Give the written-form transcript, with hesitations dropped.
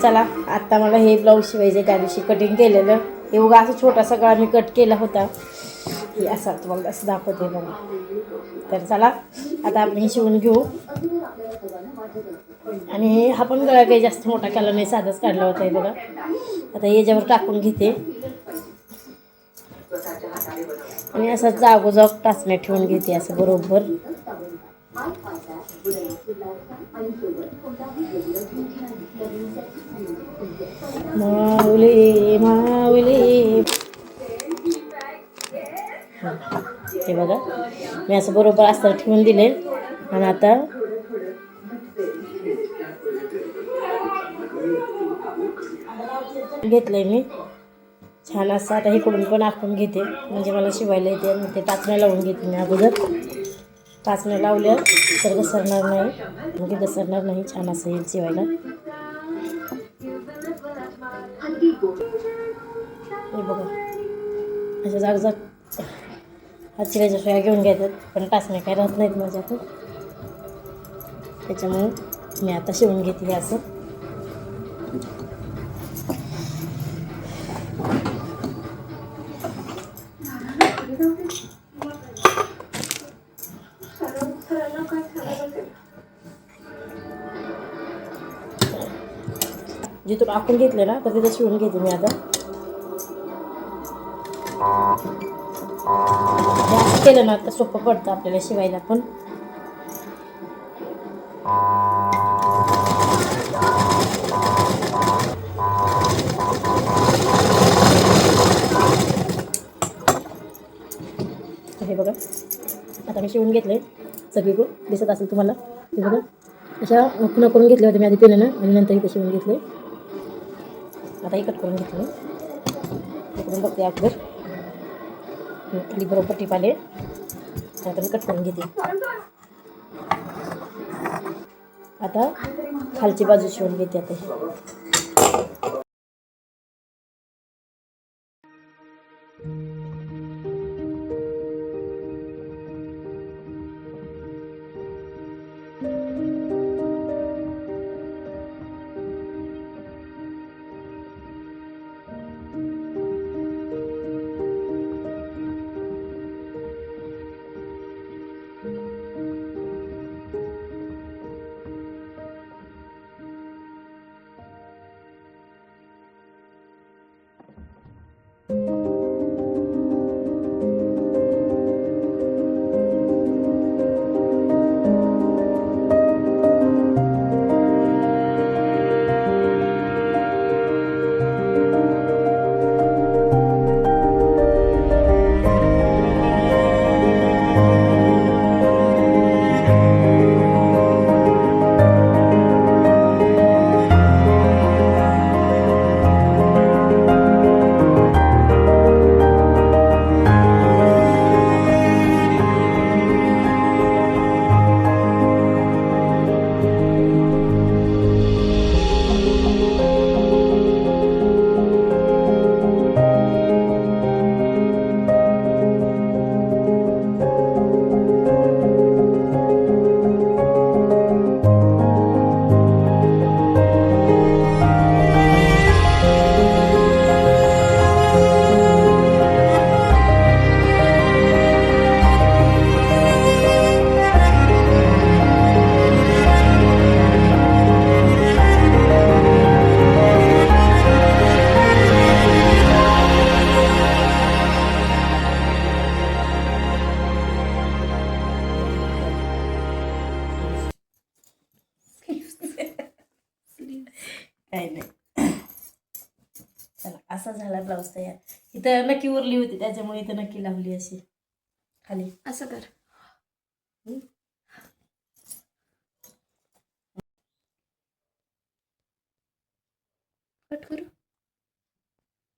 चला आत्ता मला हे ब्लाऊज शिवायचे, त्या दिवशी कटिंग केलेलं हे उगा असं छोटासा गळा मी कट केला होता, हे असा तुम्हाला असं दाखवते बघा. तर चला आता आपण हे शिवून घेऊ. आणि हा पण गळा काही जास्त मोठा केला नाही, साधाच काढला होता हे बघा. आता याच्यावर टाकून घेते आणि असं जागोजाग टाचण्या ठेवून घेते असं बरोबर. माऊली माऊली हे बघा मी असं बरोबर अस्तर ठेवून दिले. आणि आता घेतलंय मी छान असं. आता इकडून पण आखून घेते म्हणजे मला शिवायला येते. आणि ते टाचण्या लावून घेते मी अगोदर. टाचण्या लावल्या तर घसरणार नाही, म्हणजे घसरणार नाही, छान असं येईल शिवायला. हे बघा अशा जागजाग हातशिऱ्याच्या सोया घेऊन घ्यायच्यात, पण टाचण्या काही राहत नाहीत माझ्यातून, त्याच्यामुळं मी आता शिवून घेते हे असं. जिथून आखून घेतले ना तर तिथं शिवून घेते मी आता. असं केलं ना तर सोपं पडतं आपल्याला शिवायला पण. हे बघा आता मी शिवून घेतले सगळीकडून, दिसत असेल तुम्हाला. हे बघा अशा खुणा करून घेतले होते मी आधी पेनानं, आणि नंतर इथे शिवून घेतले. आता हे कट करून घेतले इकडून बघते अगोदर खाली बरोबर टिप आले, आता मी कट करून घेते. आता खालची बाजू शिवून घेते आता. काही नाही. चला असा झाला ब्लाऊज तयार. इथं नक्की उरली होती त्याच्यामुळे इथं नक्की लावली अशी खाली. असं कर.